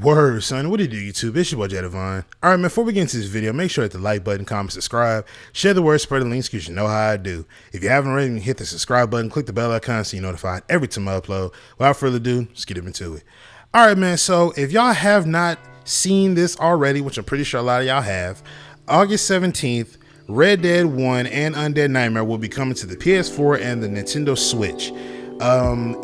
Word, son. What do you do, YouTube? It's your boy, Jay Devon. All right, man, before we get into this video, make sure to hit the like button, comment, subscribe, share the word, spread the links, because you know how I do. If you haven't already, hit the subscribe button, click the bell icon so you're notified every time I upload. Without further ado, let's get into it. All right, man, so if y'all have not seen this already, which I'm pretty sure a lot of y'all have, August 17th, Red Dead 1 and Undead Nightmare will be coming to the PS4 and the Nintendo Switch.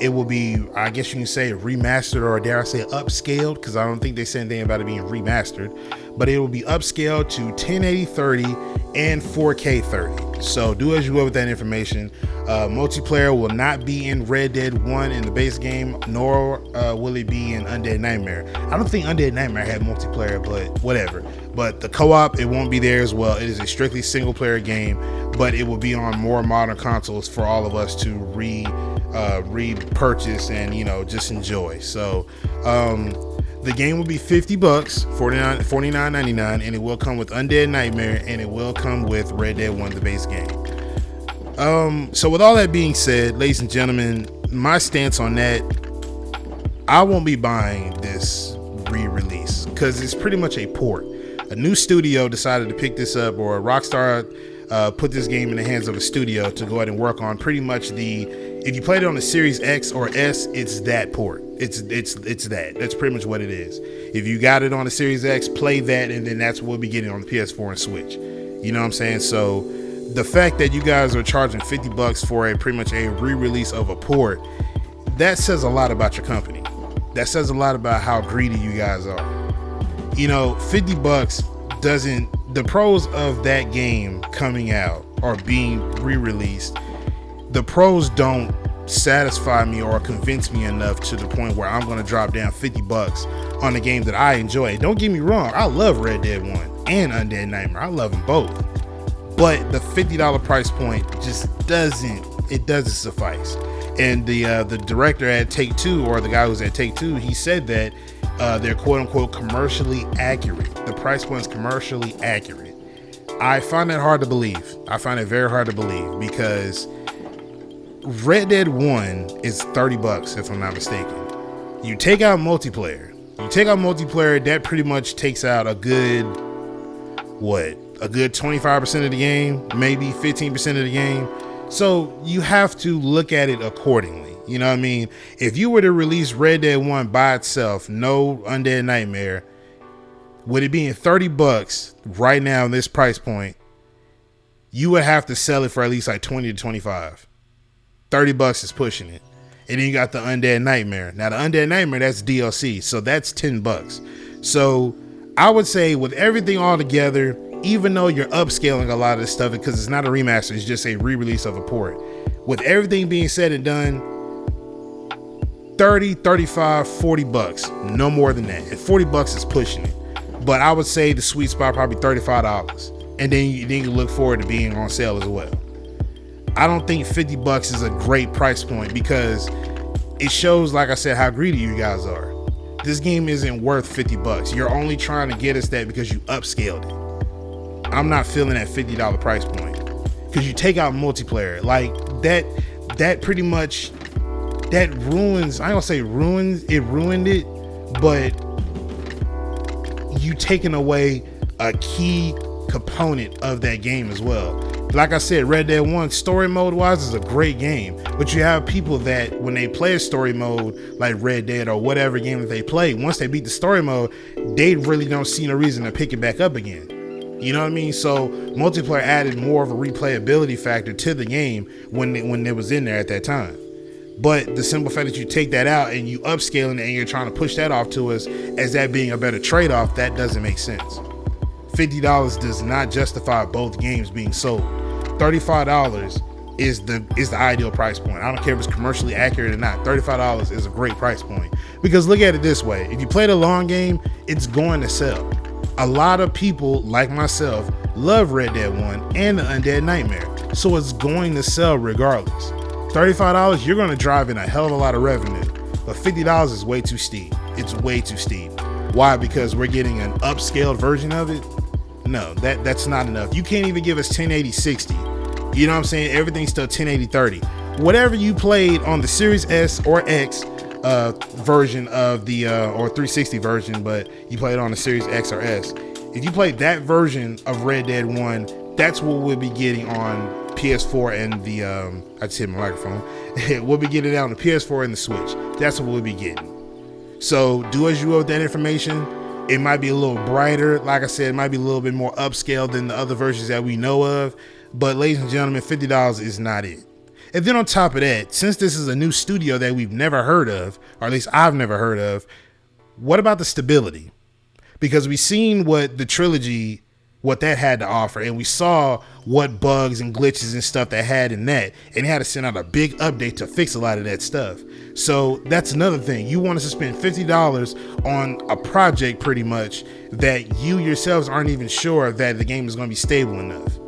It will be, I guess you can say, remastered, or dare I say upscaled, because I don't think they said anything about it being remastered, but it will be upscaled to 1080/30 and 4K 30. So do as you will with that information. Multiplayer will not be in Red Dead 1 in the base game, nor will it be in Undead Nightmare. I don't think Undead Nightmare had multiplayer, but whatever. But the co-op, it won't be there as well. It is a strictly single player game, but it will be on more modern consoles for all of us to repurchase and, you know, just enjoy. So the game will be $50, $49.99, and it will come with Undead Nightmare, and it will come with Red Dead 1, the base game. So with all that being said, ladies and gentlemen, my stance on that, I won't be buying this re-release because it's pretty much a port. A new studio decided to pick this up, or Rockstar put this game in the hands of a studio to go ahead and work on pretty much if you played it on the Series X or S, it's that port. It's that. That's pretty much what it is. If you got it on the Series X, play that, and then that's what we'll be getting on the PS4 and Switch. You know what I'm saying? So the fact that you guys are charging $50 for pretty much a re-release of a port, that says a lot about your company. That says a lot about how greedy you guys are. You know, $50 doesn't, the pros of that game coming out or being re-released, the pros don't satisfy me or convince me enough to the point where I'm going to drop down $50 on a game that I enjoy. Don't get me wrong, I love Red Dead 1 and Undead Nightmare. I love them both. But the $50 price point just doesn't suffice. And the director at Take-Two, or the guy who's at Take-Two, he said that they're quote unquote commercially accurate. The price point is commercially accurate. I find that hard to believe. I find it very hard to believe, because Red Dead 1 is $30 if I'm not mistaken. You take out multiplayer. That pretty much takes out a good 25% of the game, maybe 15% of the game. So you have to look at it accordingly. You know what I mean? If you were to release Red Dead 1 by itself, no Undead Nightmare, with it being $30 right now in this price point, you would have to sell it for at least like 20 to 25. $30 is pushing it. And then you got the Undead Nightmare. Now the Undead Nightmare, that's DLC, so that's $10. So I would say with everything all together, even though you're upscaling a lot of this stuff because it's not a remaster, it's just a re-release of a port. With everything being said and done, 30, 35, $40, no more than that. And $40 is pushing it. But I would say the sweet spot probably $35. And then you look forward to being on sale as well. I don't think $50 is a great price point, because it shows, like I said, how greedy you guys are. This game isn't worth $50. You're only trying to get us that because you upscaled it. I'm not feeling that $50 price point, because you take out multiplayer like that pretty much, that ruins, I don't say ruins, it ruined it, but you taking away a key component of that game as well. Like I said, Red Dead 1 story mode wise is a great game, but you have people that when they play a story mode like Red Dead or whatever game that they play, once they beat the story mode, they really don't see no reason to pick it back up again. You know what I mean? So multiplayer added more of a replayability factor to the game when it was in there at that time. But the simple fact that you take that out and you upscaling it and you're trying to push that off to us as that being a better trade-off, that doesn't make sense. $50 does not justify both games being sold. $35 is the ideal price point. I don't care if it's commercially accurate or not. $35 is a great price point, because look at it this way: if you play the long game, it's going to sell. A lot of people like myself love Red Dead 1 and the Undead Nightmare, so it's going to sell regardless. $35, you're going to drive in a hell of a lot of revenue, but $50 is way too steep. It's way too steep. Why? Because we're getting an upscaled version of it. No, that's not enough. You can't even give us 1080/60. You know what I'm saying? Everything's still 1080/30. Whatever you played on the Series S or X, version of the or 360 version, but you play it on the Series X or S. If you play that version of Red Dead 1, that's what we'll be getting on PS4 and the I just hit my microphone. We'll be getting it on the PS4 and the Switch. That's what we'll be getting. So do as you will with that information. It might be a little brighter. Like I said, it might be a little bit more upscale than the other versions that we know of. But ladies and gentlemen, $50 is not it. And then on top of that, since this is a new studio that we've never heard of, or at least I've never heard of, what about the stability? Because we've seen what the trilogy, what that had to offer, and we saw what bugs and glitches and stuff that had in that, and they had to send out a big update to fix a lot of that stuff. So that's another thing. You want us to spend $50 on a project pretty much that you yourselves aren't even sure that the game is going to be stable enough.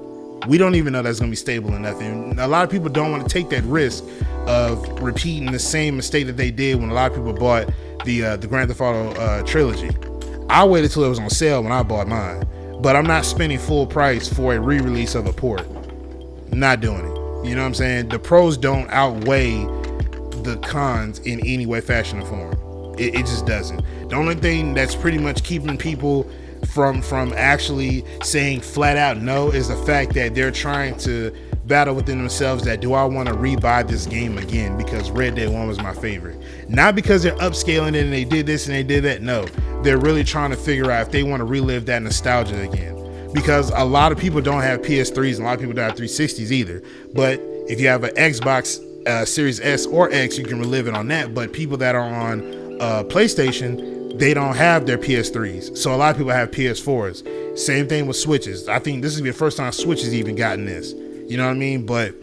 We don't even know that's going to be stable enough. And a lot of people don't want to take that risk of repeating the same mistake that they did when a lot of people bought the Grand Theft Auto trilogy. I waited till it was on sale when I bought mine, but I'm not spending full price for a re-release of a port. Not doing it. You know what I'm saying? The pros don't outweigh the cons in any way, fashion, or form. It just doesn't. The only thing that's pretty much keeping people from actually saying flat out no is the fact that they're trying to battle within themselves that do I want to rebuy this game again because Red Dead 1 was my favorite. Not because they're upscaling it and they did this and they did that. No, they're really trying to figure out if they want to relive that nostalgia again, because a lot of people don't have PS3s and a lot of people don't have 360s either. But if you have an Xbox Series S or X, you can relive it on that. But people that are on PlayStation, they don't have their PS3s. So a lot of people have PS4s. Same thing with Switches. I think this is the first time Switch has even gotten this. You know what I mean? But,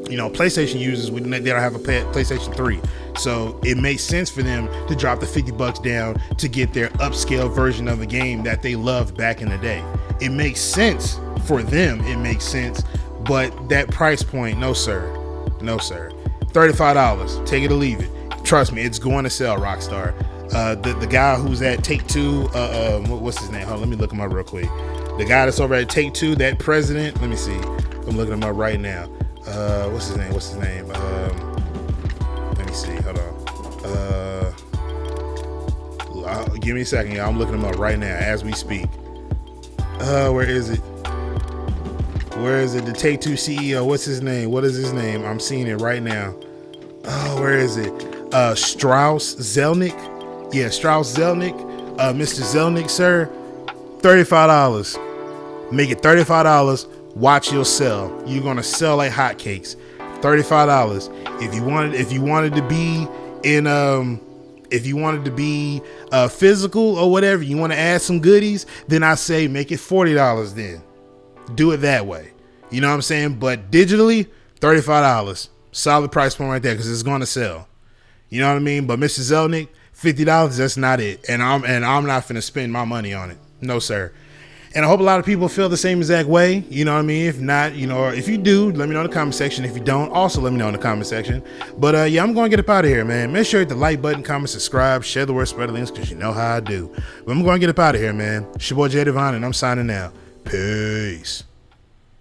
you know, PlayStation users, they don't have a PlayStation 3. So it makes sense for them to drop the $50 down to get their upscale version of the game that they loved back in the day. It makes sense for them. It makes sense. But that price point, no, sir. No, sir. $35. Take it or leave it. Trust me, it's going to sell, Rockstar. The guy who's at Take-Two, what's his name? Hold on, let me look him up real quick. The guy that's over at Take-Two, that president, let me see. I'm looking him up right now. What's his name? Let me see. Hold on. Give me a second, y'all. I'm looking him up right now as we speak. Where is it? The Take-Two CEO. What's his name? What is his name? I'm seeing it right now. Oh, where is it? Strauss Zelnick. Yeah, Strauss Zelnick. Mr. Zelnick, sir. $35. Make it $35. Watch your sell. You're gonna sell like hotcakes. $35. If you wanted to be in if you wanted to be physical or whatever, you want to add some goodies, then I say make it $40 then. Do it that way. You know what I'm saying? But digitally, $35. Solid price point right there because it's gonna sell. You know what I mean? But Mr. Zelnick, $50, that's not it. And I'm not finna spend my money on it. No, sir. And I hope a lot of people feel the same exact way. You know what I mean? If not, you know, or if you do, let me know in the comment section. If you don't, also let me know in the comment section. But yeah, I'm going to get up out of here, man. Make sure you hit the like button, comment, subscribe, share the word, spread the links, because you know how I do. But I'm going to get up out of here, man. It's your boy Jay Devon, and I'm signing out. Peace.